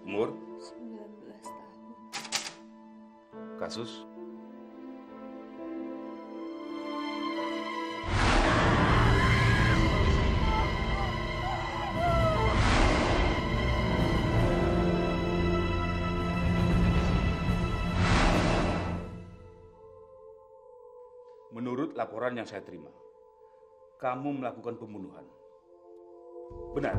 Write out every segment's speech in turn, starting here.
Umur? 19 tahun. Kasus? Menurut laporan yang saya terima, kamu melakukan pembunuhan. Benar?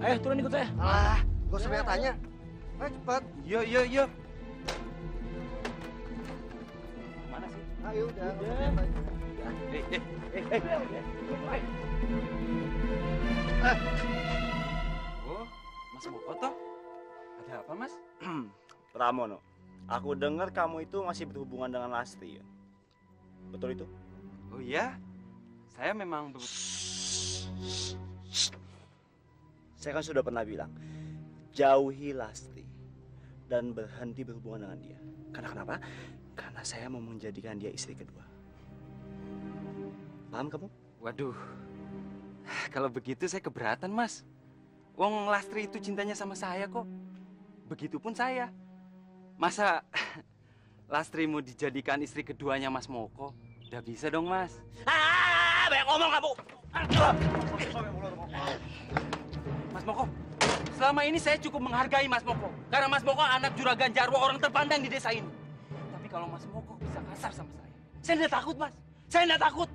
Ayo turun ikut saya. Alah, gak usah banyak tanya. Ayo cepat. Yuk. Mana sih? Ayo udah. Oh, Mas Moko toh? Ada apa, Mas? Pramono, aku dengar kamu itu masih berhubungan dengan Lastri ya? Betul itu? Oh iya, saya memang Saya kan sudah pernah bilang, jauhi Lastri dan berhenti berhubungan dengan dia. Karena kenapa? Karena saya mau menjadikan dia istri kedua. Paham kamu? Waduh, kalau begitu saya keberatan, Mas. Wong Lastri itu cintanya sama saya kok. Begitupun saya. Masa Lastri mau dijadikan istri keduanya Mas Moko? Udah bisa dong, Mas. Banyak ngomong kamu! Mas Moko, selama ini saya cukup menghargai Mas Moko. Karena Mas Moko anak Juragan Jarwo, orang terpandang di desa ini. Tapi kalau Mas Moko bisa kasar sama saya tidak takut, Mas. Saya tidak takut.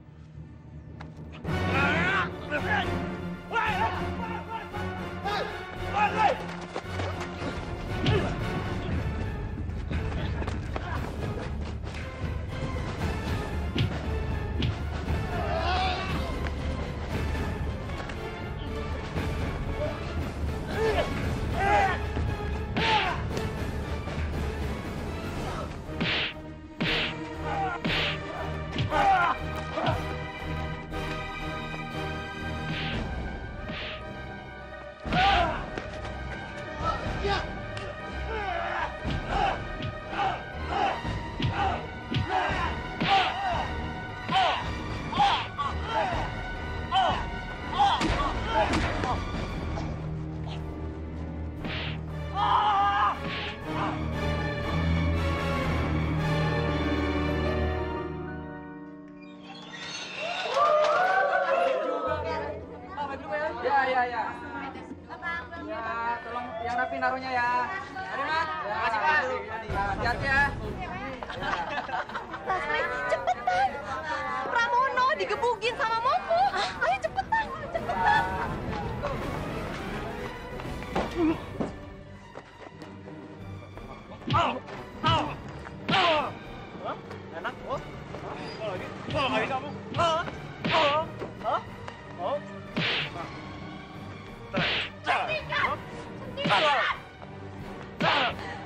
Ya. Ya, tolong yang rapi naruhnya ya. Ada Mas? Ya, makasih Pak. Hati-hati ya. Lastri, cepetan. Pramono digebukin sama Moko. Ayo cepetan. Enak, oh? Kalau lagi kamu?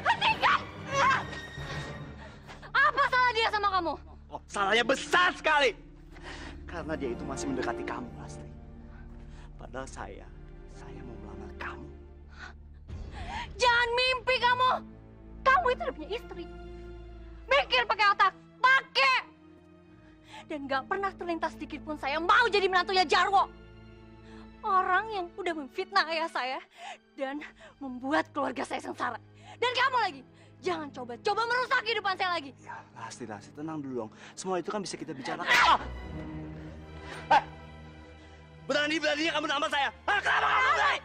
Hentikan! Apa salah dia sama kamu? Oh, salahnya besar sekali. Karena dia itu masih mendekati kamu, Lastri. Padahal saya mau melamar kamu. Jangan mimpi kamu. Kamu itu udah punya istri. Mikir pakai otak. Pakai. Dan gak pernah terlintas sedikit pun saya mau jadi menantunya Jarwo. Orang yang udah memfitnah ayah saya dan membuat keluarga saya sengsara. Dan kamu lagi, jangan coba merusak kehidupan saya lagi. Ya, Lastri, tenang dulu dong. Semua itu kan bisa kita bicarakan. Berani-beraninya kamu nama saya. Kenapa kamu berani?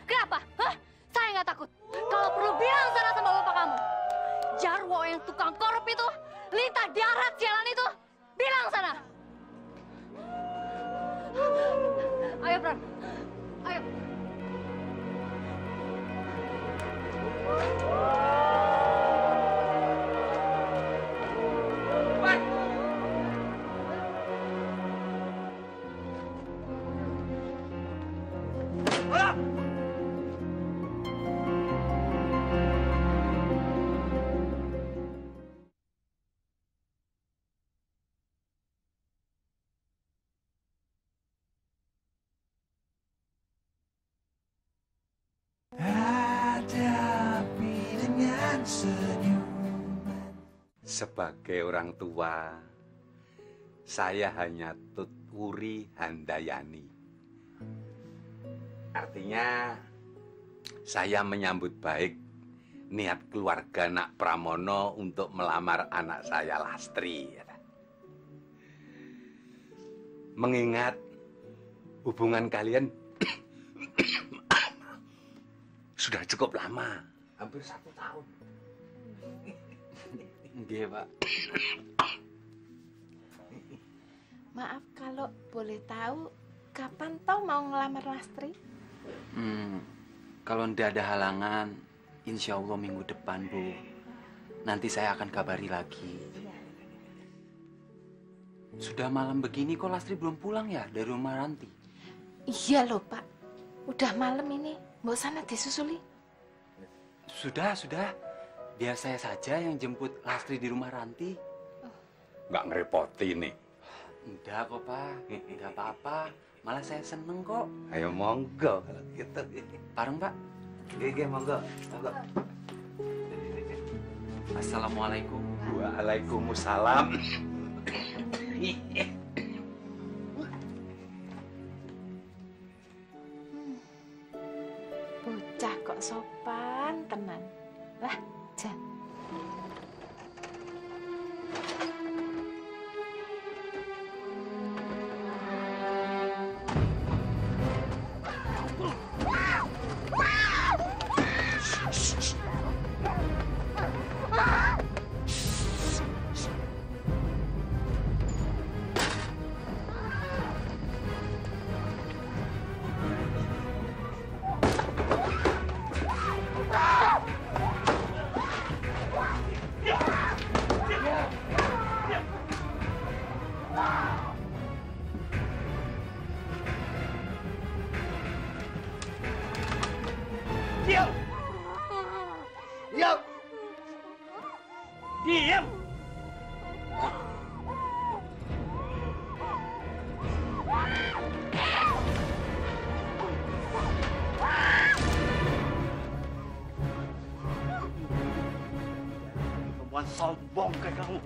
Kenapa? Hah? Saya nggak takut. Kalau perlu bilang sana sama bapak kamu. Jarwo yang tukang korup itu, lintah darat sialan itu, bilang sana. Ayo, Bram. Ayo. Sebagai orang tua, saya hanya Tutwuri Handayani. Artinya, saya menyambut baik niat keluarga Nak Pramono untuk melamar anak saya Lastri. Mengingat hubungan kalian sudah cukup lama, hampir 1 tahun. Nggih, Pak. Maaf kalau boleh tahu, kapan toh mau ngelamar Lastri? Kalau ndak ada halangan, insya Allah minggu depan, Bu. Nanti saya akan kabari lagi. Sudah malam begini kok Lastri belum pulang ya dari rumah Ranti? Iya loh, Pak. Udah malam ini. Mbok sana disusuli. Sudah. Biar saya saja yang jemput Lastri di rumah Ranti. Nggak ngerepotin nih. Enggak kok, Pak. Enggak apa-apa. Malah saya seneng kok. Ayo monggo kalau gitu. Bareng, Pak. Oke, monggo. Assalamualaikum. Waalaikumsalam. Bocah kok sopan tenan. Lah, Jan. Diam! Perempuan sombong kayak kamu.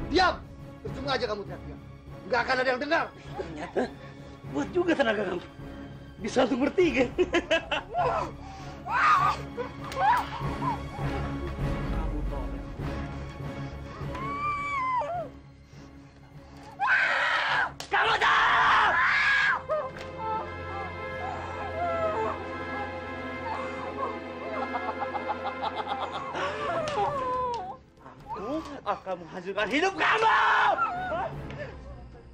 Diam! Percuma aja kamu teriak-teriak. Nggak akan ada yang dengar. Ternyata buat juga tenaga kamu. Bisa untuk bertiga. Kamu tahu! Aku akan menghancurkan hidup kamu!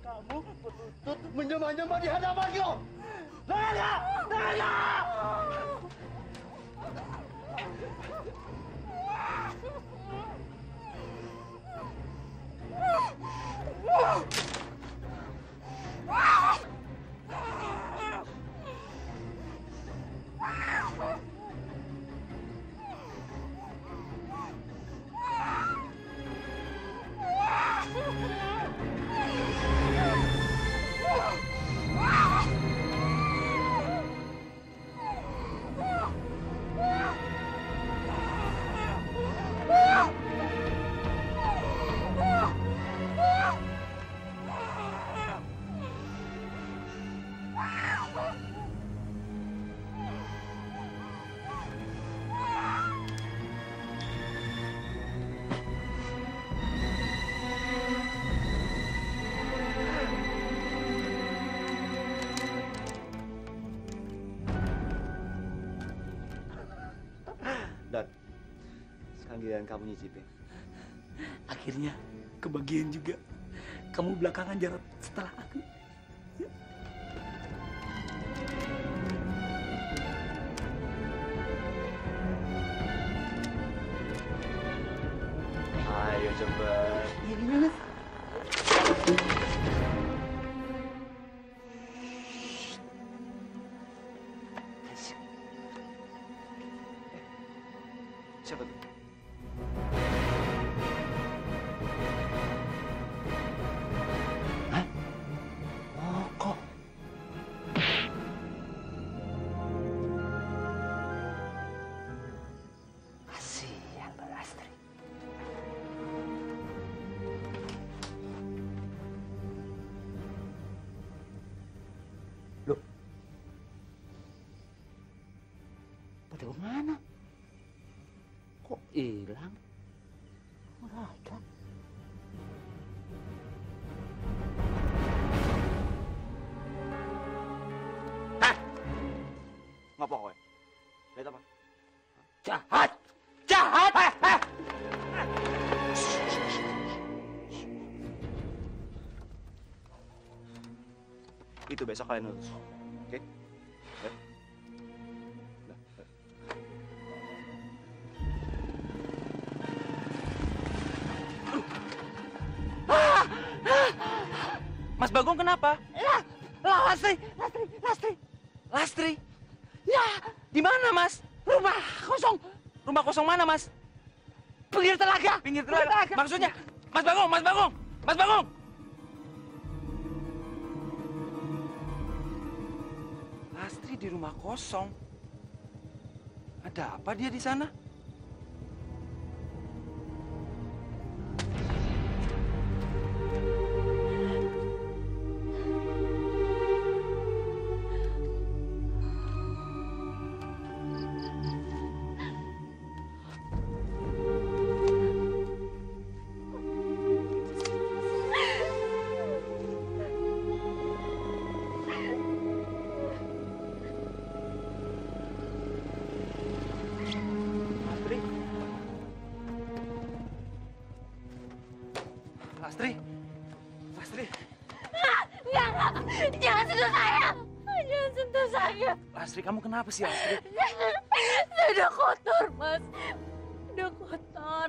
Kamu berlutut menyembah-nyembah di hadapanku! Naga! Naga! Dan sekarang giliran kamu nyicipin. Akhirnya kebagian juga. Kamu belakangan jarang setelah aku. Ayo cepet. Iya gimana? Siapa tuh? Hah? Oh, kok? hilang. Nggak ada. Ngapa kowe? Lihat apa? Jahat! Jahat! Itu besok kalian urus. Oke? Ya. Mas Bagong kenapa? Lastri! Lastri? Ya, di mana, Mas? Rumah kosong! Rumah kosong mana, Mas? Pinggir telaga! Pinggir telaga. Maksudnya, Mas Bagong! Lastri di rumah kosong. Ada apa dia di sana? Lastri. Enggak. Jangan sentuh saya. Jangan sentuh saya. Lastri, kamu kenapa sih, Lastri? Saya udah kotor, Mas. Udah kotor.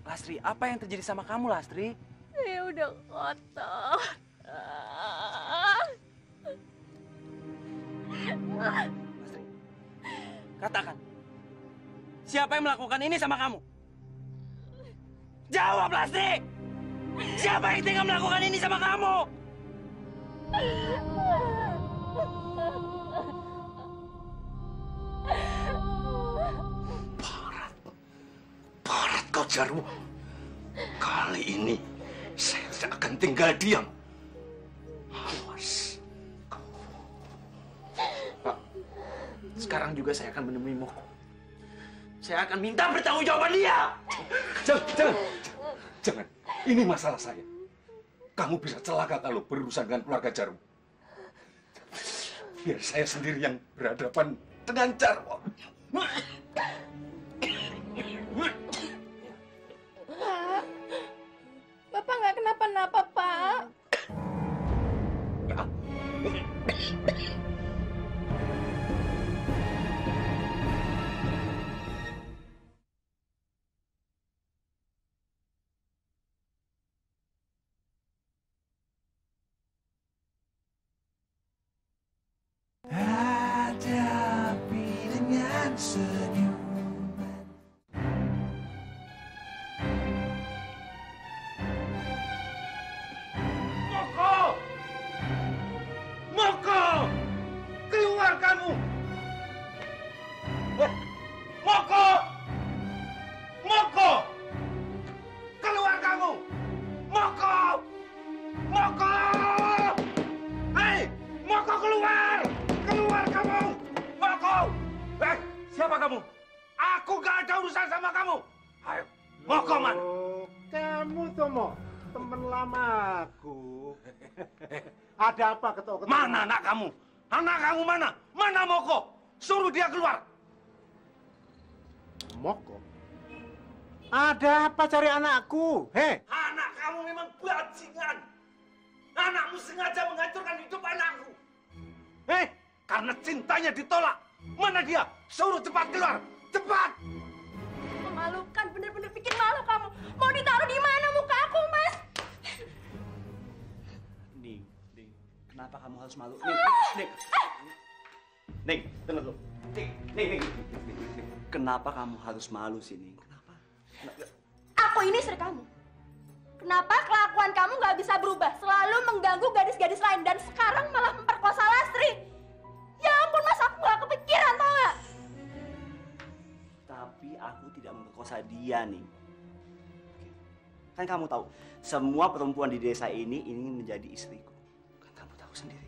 Lastri, apa yang terjadi sama kamu, Lastri? Saya udah kotor. Lastri, katakan. Siapa yang melakukan ini sama kamu? Jawab, Lastri! Siapa yang tega melakukan ini sama kamu? Barat kau Jarwo. Kali ini saya tidak akan tinggal diam. Awas. Pak, sekarang juga saya akan menemui Moko. Saya akan minta pertanggungjawaban dia. Jangan. Ini masalah saya. Kamu bisa celaka kalau berurusan dengan keluarga Jarwo. Biar saya sendiri yang berhadapan dengan Jarwo. Pak, Bapak nggak kenapa-napa, Pak. Hadapi dengan senyuman. Moko! Moko! Keluar kamu! Moko! Moko! Keluar kamu! Moko! Moko! Hei! Moko keluar! Keluar kamu! Moko! Siapa kamu? Aku gak ada urusan sama kamu! Ayo, Moko mana? Kamu Tomo, teman lamaku. Ada apa ketok-ketok? Mana anak kamu? Anak kamu mana? Mana Moko? Suruh dia keluar! Moko? Ada apa cari anakku? Hei! Anak kamu memang bajingan! Anakmu sengaja menghancurkan hidup anakku! Karena cintanya ditolak! Mana dia? Suruh cepat keluar! Cepat! Memalukan, bener-bener bikin malu kamu. Mau ditaruh di mana muka aku, Mas? Ning, kenapa kamu harus malu? Ning, dengar dulu. Ning. Kenapa kamu harus malu sih, Ning? Kenapa? Aku ini istri kamu. Kenapa kelakuan kamu nggak bisa berubah? Selalu mengganggu gadis-gadis lain dan sekarang malah memperkosa Lastri. Ya ampun, Mas, aku nggak kepikiran, tau nggak? Tapi aku tidak memperkosa dia, Ning. Kan kamu tahu, semua perempuan di desa ini ingin menjadi istriku. Kan kamu tahu sendiri.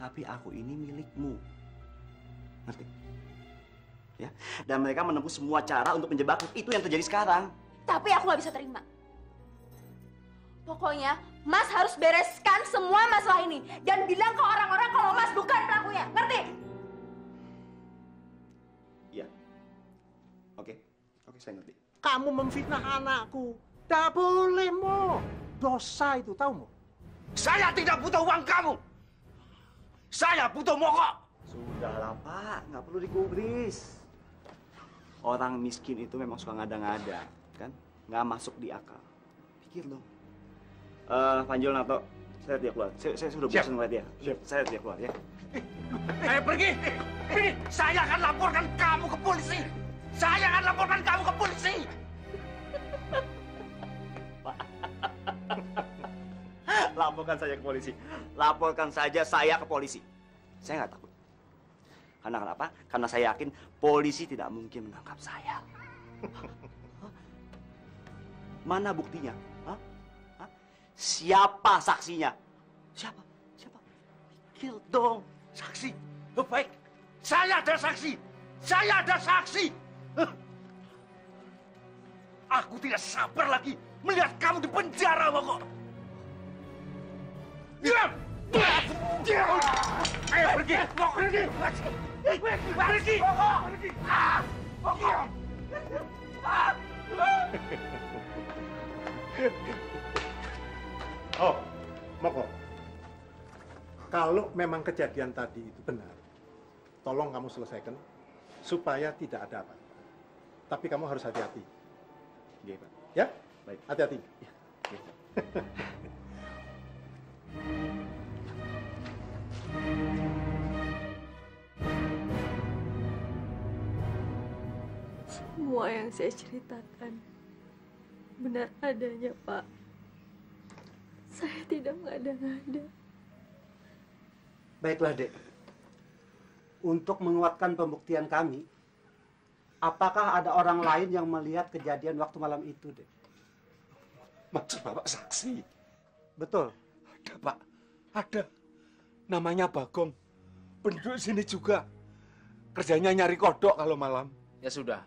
Tapi aku ini milikmu. Ngerti? Ya, dan mereka menempuh semua cara untuk menjebakku. Itu yang terjadi sekarang. Tapi aku nggak bisa terima. Pokoknya Mas harus bereskan semua masalah ini dan bilang ke orang-orang kalau Mas bukan pelakunya. Ngerti? Iya. Oke, saya ngerti. Kamu memfitnah anakku. Tak boleh, Mo. Dosa itu, tahu, Mo? Saya tidak butuh uang kamu. Saya butuh Moko. Sudahlah, Pak. Nggak perlu digubris. Orang miskin itu memang suka ngada-ngada, kan? Nggak masuk di akal. Pikir lo. Panjol Nato, saya dia keluar. Saya sudah bosan ngeliat dia. Saya dia keluar, ya. Pergi. Saya akan laporkan kamu ke polisi. Saya akan laporkan kamu ke polisi. Laporkan saja ke polisi. Laporkan saja saya ke polisi. Saya nggak takut. Karena kenapa? Karena saya yakin polisi tidak mungkin menangkap saya. Mana buktinya? Hah? Siapa saksinya? Siapa? Pikir dong. Saksi? Oh, baik. Saya ada saksi. Aku tidak sabar lagi melihat kamu di penjara, Moko. Diam! Ayo pergi! Pergi! Oh, Moko. Kalau memang kejadian tadi itu benar, tolong kamu selesaikan supaya tidak ada apa. Tapi kamu harus hati-hati. Iya, Pak. Ya? Baik. Hati-hati. Ya. Semua yang saya ceritakan benar adanya, Pak. Saya tidak mengada-ngada. Baiklah, Dek. Untuk menguatkan pembuktian kami, apakah ada orang lain yang melihat kejadian waktu malam itu, Dek? Maksud Bapak saksi? Betul. Ada, Pak. Ada. Namanya Bagong. Penduduk sini juga. Kerjanya nyari kodok kalau malam. Ya sudah.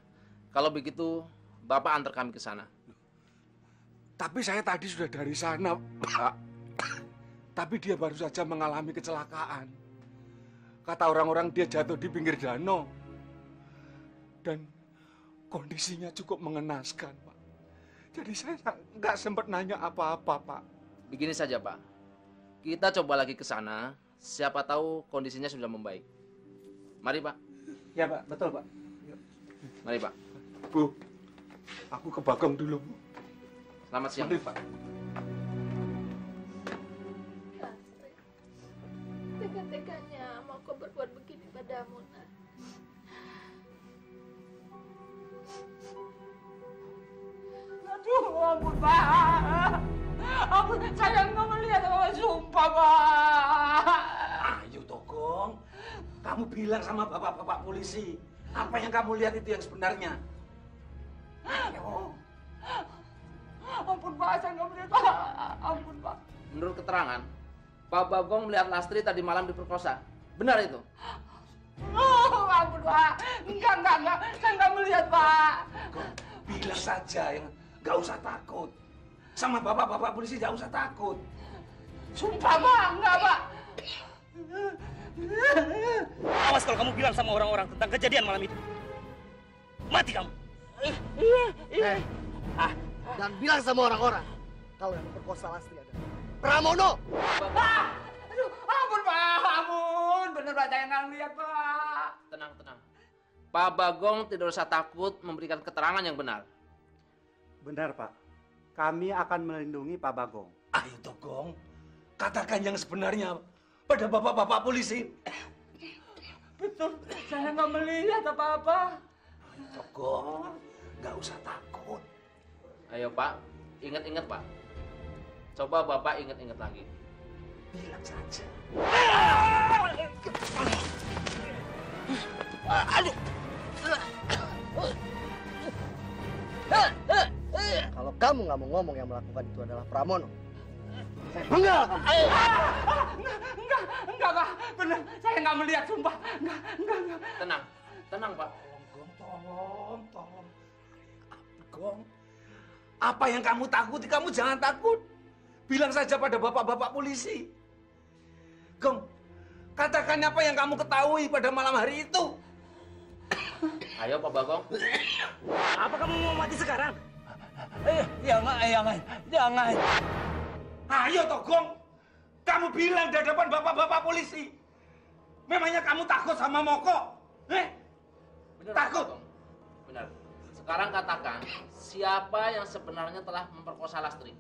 Kalau begitu, Bapak antar kami ke sana. Tapi saya tadi sudah dari sana, Pak. Tapi dia baru saja mengalami kecelakaan. Kata orang-orang dia jatuh di pinggir danau. Dan kondisinya cukup mengenaskan, Pak. Jadi saya nggak sempat nanya apa-apa, Pak. Begini saja, Pak. Kita coba lagi ke sana. Siapa tahu kondisinya sudah membaik. Mari, Pak. Ya, Pak. Betul, Pak. Mari, Pak. Bu, aku ke Bagong dulu, Bu. Selamat siang. Mari, Pak. Tega-teganya mau kau berbuat begini padamu, Nak. Aduh, ampun, Pak. Ampun, saya nggak melihat apa, sumpah, Pak. Ayo, Togong. Kamu bilang sama bapak-bapak polisi. Apa yang kamu lihat itu yang sebenarnya. Ayo. Ampun, Pak, saya nggak melihat, Pak. Ampun, Pak. Menurut keterangan, Pak Bagong melihat Lastri tadi malam diperkosa. Benar itu? Oh, ampun, Pak. Enggak. Saya nggak melihat, Pak. Bilang saja, yang nggak usah takut. Sama bapak-bapak polisi nggak usah takut. Sumpah, Pak. Enggak, Pak. Awas kalau kamu bilang sama orang-orang tentang kejadian malam itu. Mati kamu. Dan bilang sama orang-orang kalau yang memperkosa Lastri adalah Pramono. Aduh, ampun, Pak. Ampun. Bener, Pak. Saya nggak lihat, Pak. Tenang. Pak Bagong tidak usah takut memberikan keterangan yang benar. Benar, Pak. Kami akan melindungi Pak Bagong. Ayo, Togong. Katakan yang sebenarnya pada bapak-bapak polisi. Betul. Saya nggak melihat apa-apa. Togong, nggak usah takut. Ayo, Pak. Ingat-ingat, Pak. Coba Bapak ingat-ingat lagi. Bilang saja. Aduh. Kalau kamu nggak mau ngomong yang melakukan itu adalah Pramono. Enggak. Enggak, Pak. Benar. Saya nggak melihat, sumpah. Enggak. Tenang, Pak. Tolong. Gong, apa yang kamu takuti? Kamu jangan takut. Bilang saja pada bapak-bapak polisi. Gong, katakan apa yang kamu ketahui pada malam hari itu. Ayo Pak Bagong. Apa kamu mau mati sekarang? Jangan. Ayo toh Gong, kamu bilang di hadapan bapak-bapak polisi. Memangnya kamu takut sama Moko? Benar, Takut? Pak Bagong. Benar. Sekarang katakan, siapa yang sebenarnya telah memperkosa Lastri?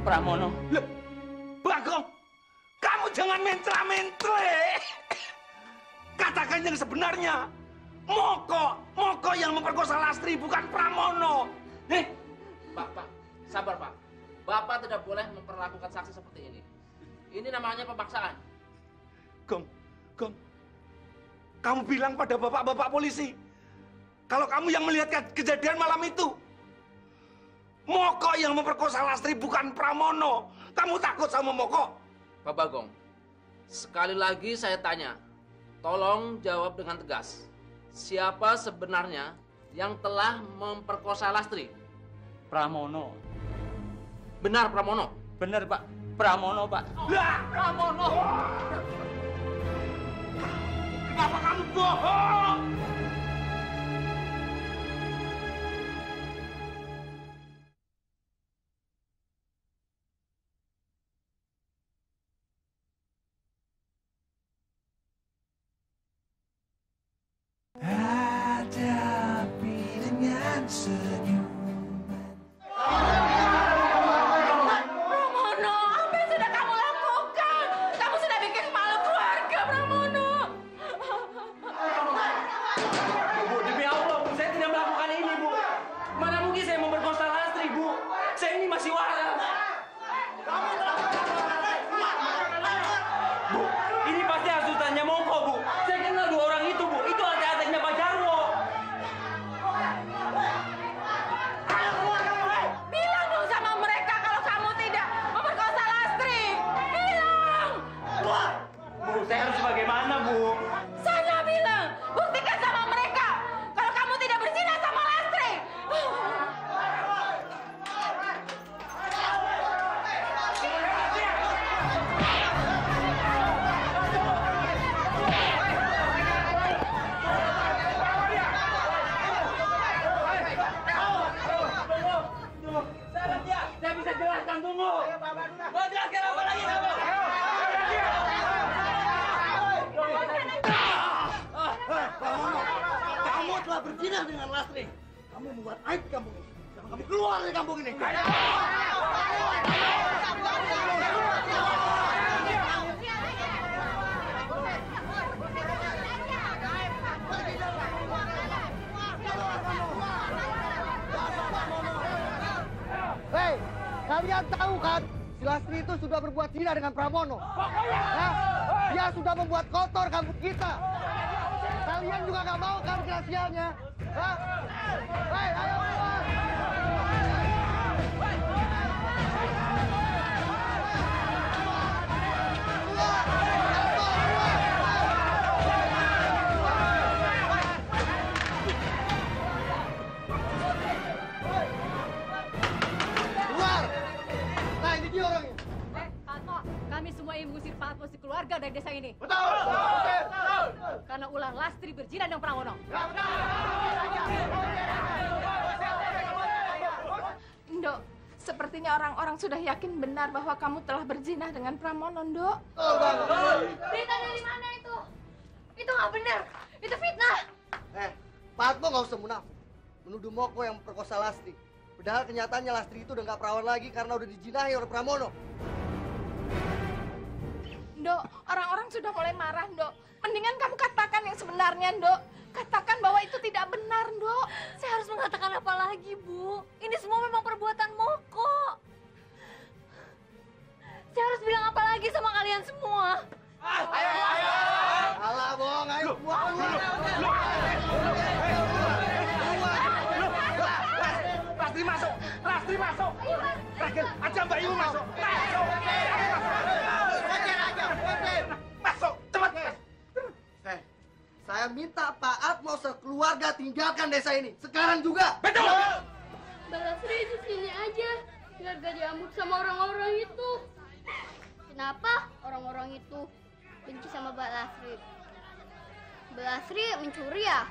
Pramono. Bagong, kamu jangan mentra-mentre. Katakan yang sebenarnya. Moko yang memperkosa Lastri, bukan Pramono. Pak, sabar Pak. Bapak tidak boleh memperlakukan saksi seperti ini. Ini namanya pemaksaan. Gong, kamu bilang pada bapak-bapak polisi, kalau kamu yang melihat kejadian malam itu, Moko yang memperkosa Lastri, bukan Pramono. Kamu takut sama Moko? Pak Bagong, sekali lagi saya tanya, tolong jawab dengan tegas. Siapa sebenarnya yang telah memperkosa Lastri? Pramono. Benar Pramono? Benar Pak, Pramono Pak. Pramono! Kenapa kamu bohong? Hadapi dengan senyuman. Pramono, apa yang sudah kamu lakukan? Kamu sudah bikin malu keluarga, Pramono. Bu, demi Allah, Bu, saya tidak melakukan ini, Bu. Mana mungkin saya memperkosa Lastri, Bu. Saya ini masih waras. Bu, ini pasti hasutannya Moko, Bu. Saya kenal dua orang itu, Bu. Itu adik-adiknya Pak Jarwo. Bilang dong sama mereka kalau kamu tidak memperkosa Lastri. Bilang. Bu, saya harus bagaimana, Bu? Sana bilang. Buktikan sama mereka kalau kamu tidak berzina sama Lastri. Saya bisa jelaskan, tunggu. Mau jelaskan apa lagi, kamu? Kamu telah berzina dengan Lastri. Kamu membuat aib kampung ini. Sekarang kamu keluar dari kampung ini. Hei, kalian tahu kan? Si Lastri itu sudah berbuat zina dengan Pramono. Ya, dia sudah membuat kotor kampung kita. Kalian juga nggak mau kan kerahasianya? Hah? Hei, ayo keluar! Keluar! Nah, ini dia orangnya. Fatmo, kami semua ingin mengusir Fatmo si keluarga dari desa ini. Betul! Karena ulah Lastri berzina dengan Pramono. Ndok, sepertinya orang-orang sudah yakin benar bahwa kamu telah berzina dengan Pramono, Ndok. Berita dari mana itu? Itu nggak benar. Itu fitnah. Fatmo nggak usah munafik. Menuduh Moko yang memperkosa Lastri. Padahal kenyataannya Lastri itu udah nggak perawan lagi karena udah dijinahi oleh Pramono. Ndok, orang-orang sudah mulai marah, Ndok. Mendingan kamu katakan yang sebenarnya, Ndok. Katakan bahwa itu tidak benar, Ndok. Saya harus mengatakan apa lagi, Bu? Ini semua memang perbuatan Moko. Saya harus bilang apa lagi sama kalian semua? Ayo! Alah, bohong, ayo keluar. Lastri masuk! Lastri masuk! Ragil, aja Mbak Ibu masuk! Masuk! Saya minta Pak Atmo sekeluarga tinggalkan desa ini. Sekarang juga. Betul! Mbak Lasri di sini aja. Biar gak diamuk sama orang-orang itu. Kenapa orang-orang itu benci sama Mbak Lasri? Mbak Lasri mencuri ya?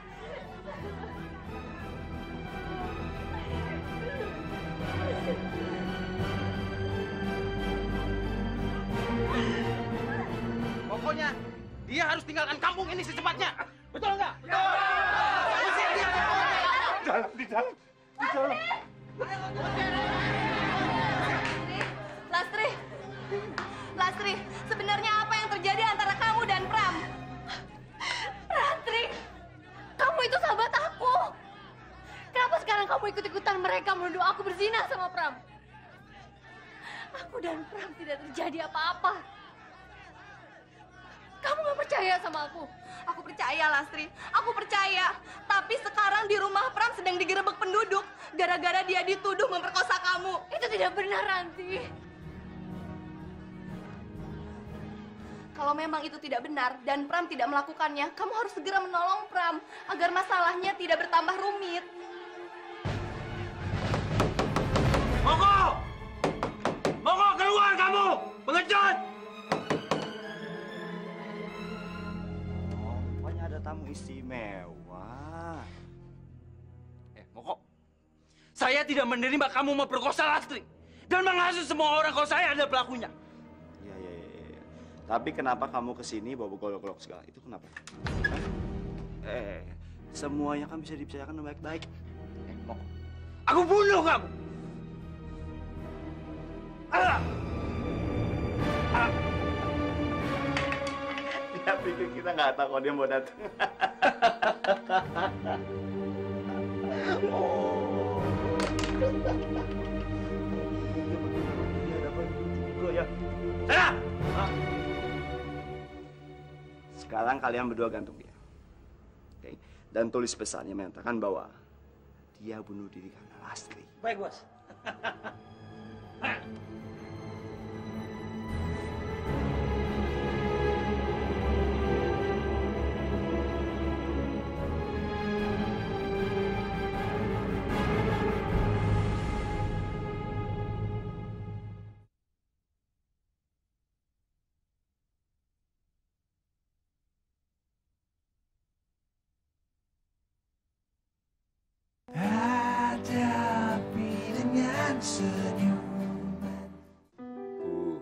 Pokoknya dia harus tinggalkan kampung ini secepatnya. Betul nggak? Usir dia. Di dalam. Lastri, sebenarnya apa yang terjadi antara kamu dan Pram? Ratri, kamu itu sahabat aku. Kenapa sekarang kamu ikut-ikutan mereka menuduh aku berzina sama Pram? Aku dan Pram tidak terjadi apa-apa. Kamu gak percaya sama aku? Aku percaya, Lastri. Aku percaya. Tapi sekarang di rumah Pram sedang digerebek penduduk gara-gara dia dituduh memperkosa kamu. Itu tidak benar, Ranti. Kalau memang itu tidak benar dan Pram tidak melakukannya, kamu harus segera menolong Pram agar masalahnya tidak bertambah rumit. Moko! Moko, keluar kamu! Pengecut! Oh, rupanya ada tamu istimewa. Moko, saya tidak menerima kamu memperkosa Lastri dan menghasut semua orang kalau saya ada pelakunya. Iya. Tapi kenapa kamu kesini bawa golok-golok segala? Itu kenapa? Semuanya kan bisa dibicarakan dengan baik-baik. Moko, aku bunuh kamu! Dia pikir kita nggak tahu kalau dia mau datang. Oh. Dia dapat juga ya. Sana! Sekarang kalian berdua gantung dia. Oke? Dan tulis pesannya menyatakan bahwa dia bunuh diri karena Lastri. Baik, Bos. Hadapi dengan senyuman. Bu,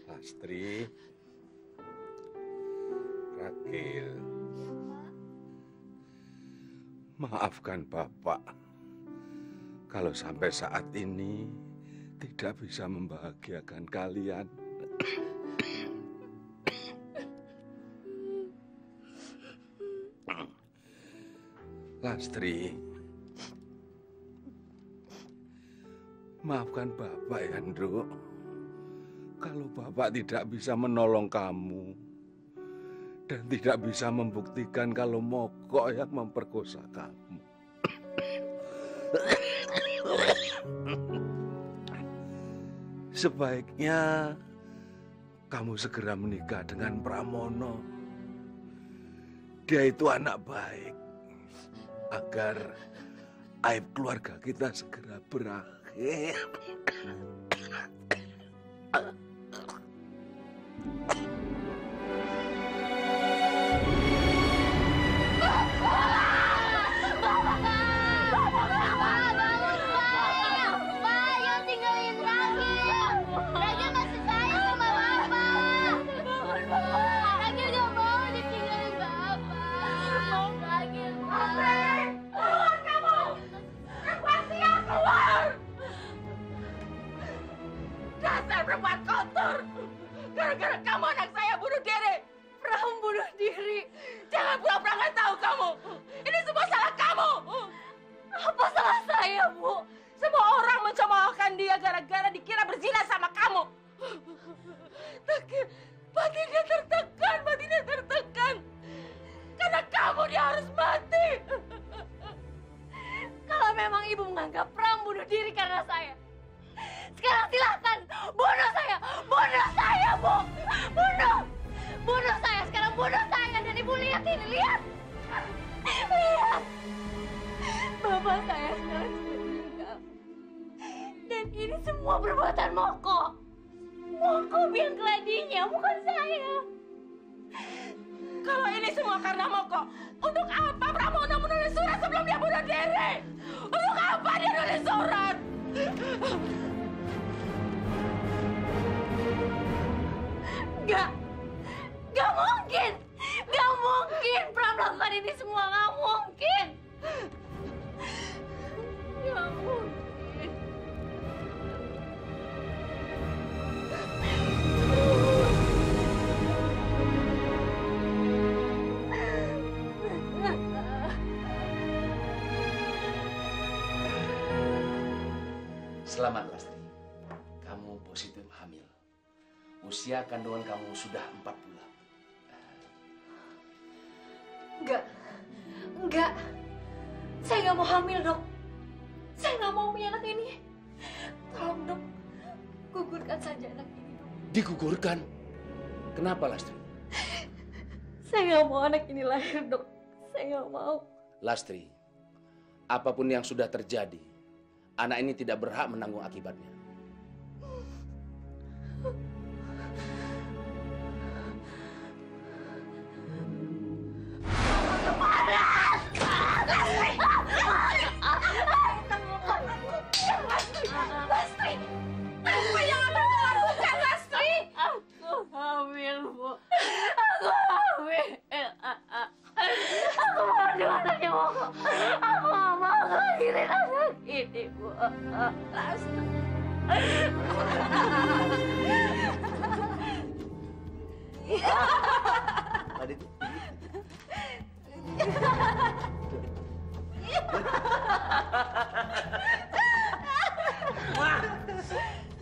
Lastri, Rakil, maafkan Bapak kalau sampai saat ini tidak bisa membahagiakan kalian. Lastri, maafkan Bapak ya, Nduk. Kalau Bapak tidak bisa menolong kamu dan tidak bisa membuktikan kalau Moko yang memperkosa kamu. Sebaiknya kamu segera menikah dengan Pramono. Dia itu anak baik. Agar aib keluarga kita segera berakhir. Perempuan kotor. Gara-gara kamu anak saya bunuh diri. Pram bunuh diri. Jangan pura-pura nggak tahu kamu. Ini semua salah kamu. Apa salah saya, Bu? Semua orang mencemoohkan dia gara-gara dikira berzina sama kamu. Batinnya tertekan. Karena kamu dia harus mati. Kalau memang Ibu menganggap Pram bunuh diri karena saya, sekarang silahkan bunuh saya, Bu. Bunuh saya sekarang, bunuh saya. Moko. Moko biang keladinya, bukan saya. Kalau ini semua karena Moko, untuk apa Pramono menulis surat sebelum dia bunuh diri? Untuk apa dia nulis surat? Gak mungkin. Gak mungkin Pram melakukan ini semua, gak mungkin. Gak mungkin. Selamat, Lastri. Kamu positif hamil. Usia kandungan kamu sudah 4 bulan. Enggak. Saya nggak mau hamil, Dok. Saya nggak mau punya anak ini. Tolong, Dok. Gugurkan saja anak ini, Dok. Digugurkan? Kenapa, Lastri? Saya nggak mau anak ini lahir, Dok. Saya nggak mau. Lastri, apapun yang sudah terjadi, anak ini tidak berhak menanggung akibatnya. Lastri! Apa yang akan kau lakukan, Lastri? Aku hamil, Bu. Aku hamil. Aku mau dengan anaknya, Bu. Aku nggak mau ngelahirin anak ini, Bu. Lastri. Tadi tuh.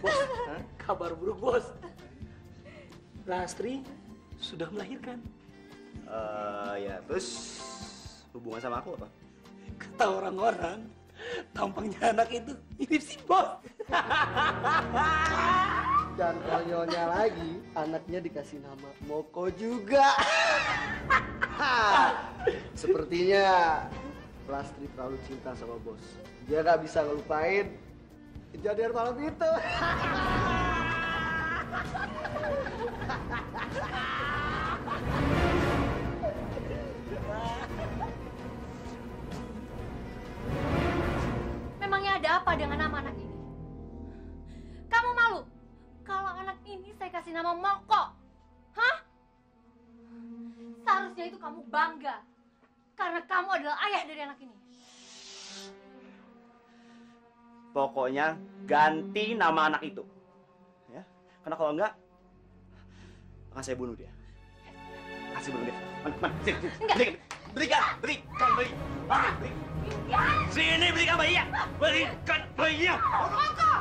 Bos, kabar buruk, Bos. Lastri sudah melahirkan. Ya, terus hubungan sama aku apa? Kata orang-orang, tampangnya anak itu mirip si Bos. Dan konyolnya lagi, anaknya dikasih nama Moko juga. Sepertinya Lastri terlalu cinta sama Bos. Dia gak bisa ngelupain kejadian malam itu. Memangnya ada apa dengan nama anak ini? Kamu malu kalau anak ini saya kasih nama Moko? Hah? Seharusnya itu kamu bangga karena kamu adalah ayah dari anak ini. Pokoknya ganti nama anak itu. Ya, karena kalau enggak akan saya bunuh dia. Kasih bunuh dia. Mana? Sini. Berikan. Sini berikan bayinya. Berikan bayinya. Moko!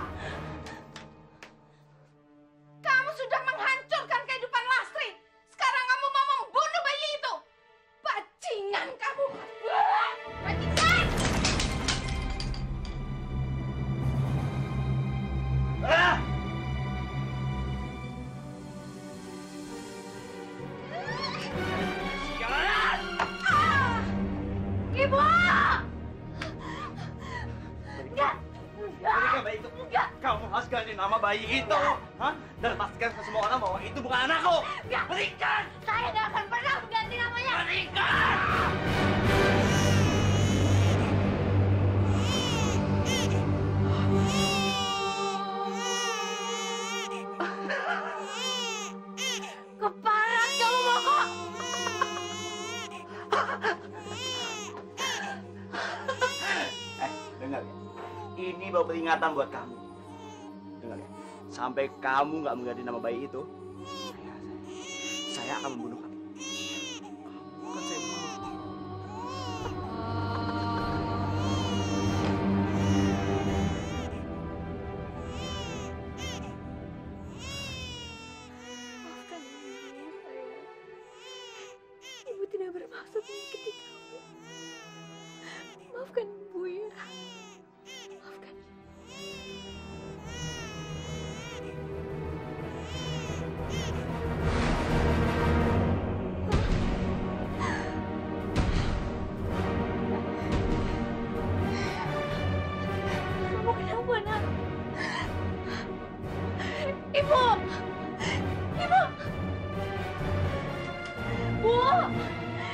Kamu sudah menghancurkan kehidupan Lastri. Sekarang kamu mau membunuh bayi itu. Bajingan kamu. Bajingan! Ibu! Enggak! Berikan bayi itu. Kamu harus ganti nama bayi itu. Hah? Dan pastikan ke semua orang bahwa itu bukan anakku. Berikan! Saya nggak akan pernah mengganti namanya. Berikan! Keparat kamu, Moko! Dengar ya. Ini bawa peringatan buat kamu. Dengar ya. Sampai kamu nggak mengganti nama bayi itu, saya akan membunuh kamu. Kamu akan saya bunuh. Maafkan ibu, sayang. Ibu tidak bermaksud menyakiti kamu. Maafkan ibu ya. Maafkan.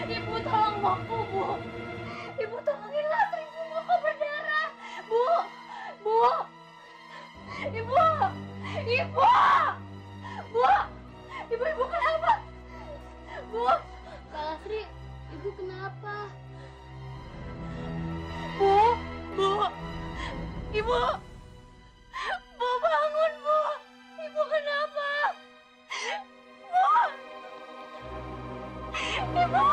Ibu tolong Moko, Bu. Ibu tolongin Lastri, Bu. Moko berdarah. Bu. Bu. Ibu. Ibu. Bu. Ibu kenapa? Bu. Kak Lastri, ibu kenapa? Bu. Bu. Ibu. Bu bangun, Bu. Ibu kenapa? Bu. Ibu.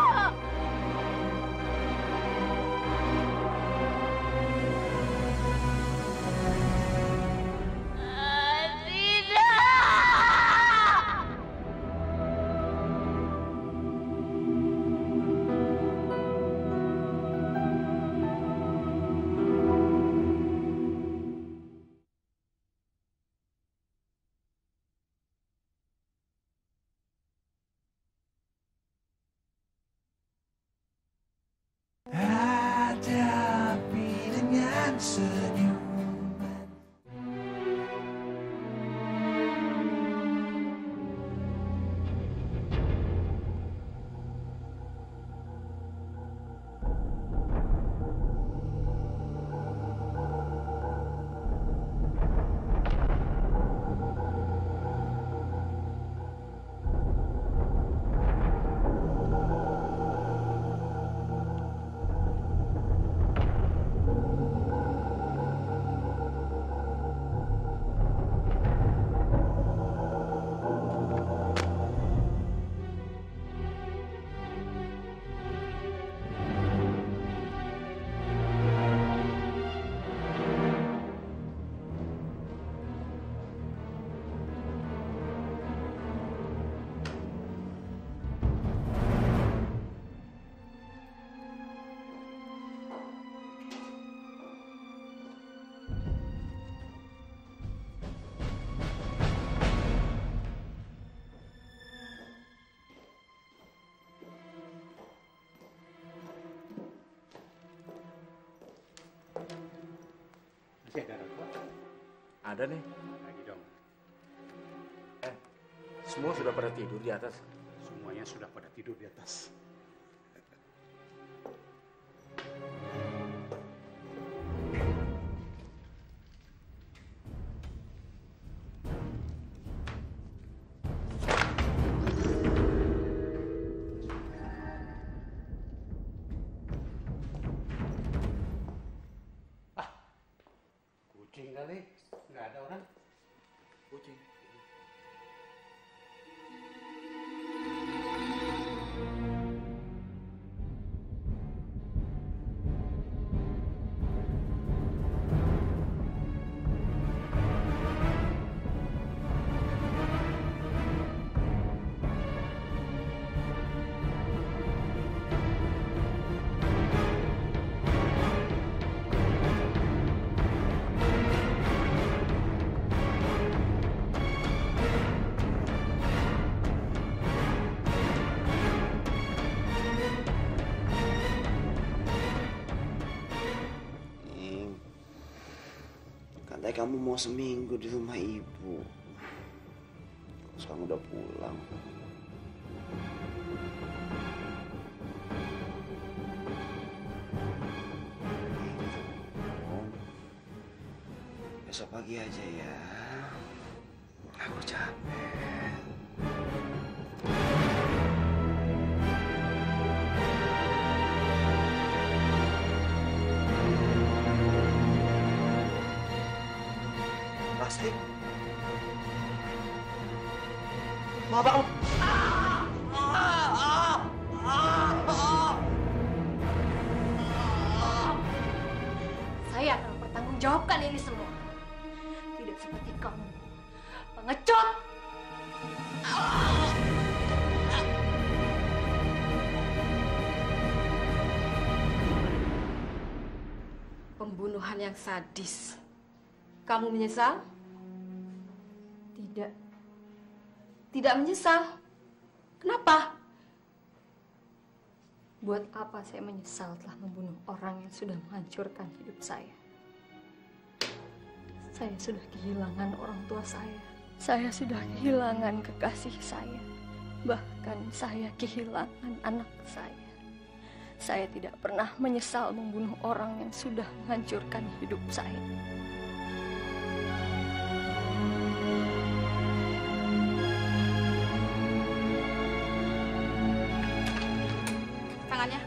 Hadapi dengan senyuman. Masih ada rokok? Ada nih. Lagi dong. Semua sudah pada tidur di atas. Semuanya sudah pada tidur di atas. Kucing kali, nggak ada orang. Kucing. Katanya kamu mau seminggu di rumah ibu. Terus kamu udah pulang. Besok pagi aja ya. Aku capek. Lastri? Mau bangun? Saya akan mempertanggungjawabkan ini semua. Tidak seperti kamu, pengecut. Pembunuhan yang sadis. Kamu menyesal? Tidak. Tidak menyesal. Kenapa? Buat apa saya menyesal telah membunuh orang yang sudah menghancurkan hidup saya? Saya sudah kehilangan orang tua saya. Saya sudah kehilangan kekasih saya. Bahkan saya kehilangan anak saya. Saya tidak pernah menyesal membunuh orang yang sudah menghancurkan hidup saya. Tangannya.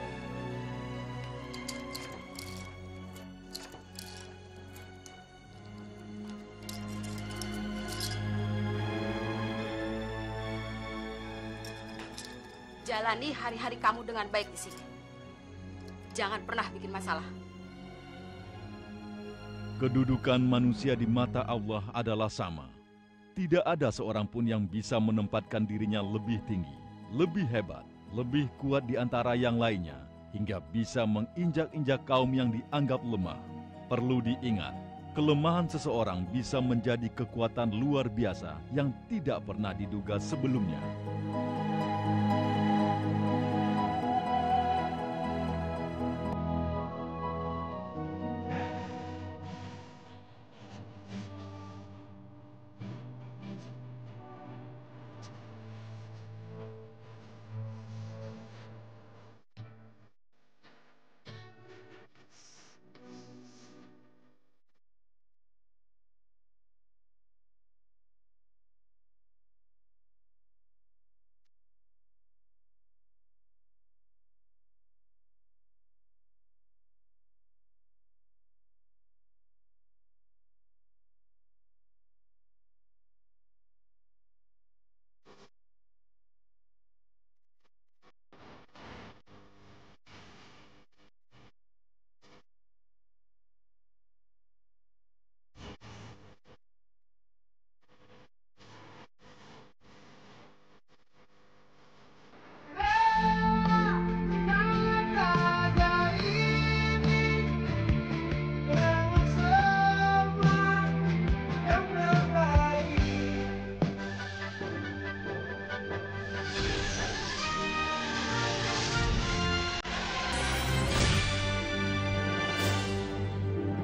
Jalani hari-hari kamu dengan baik di sini. Jangan pernah bikin masalah. Kedudukan manusia di mata Allah adalah sama. Tidak ada seorang pun yang bisa menempatkan dirinya lebih tinggi, lebih hebat, lebih kuat di antara yang lainnya, hingga bisa menginjak-injak kaum yang dianggap lemah. Perlu diingat, kelemahan seseorang bisa menjadi kekuatan luar biasa yang tidak pernah diduga sebelumnya.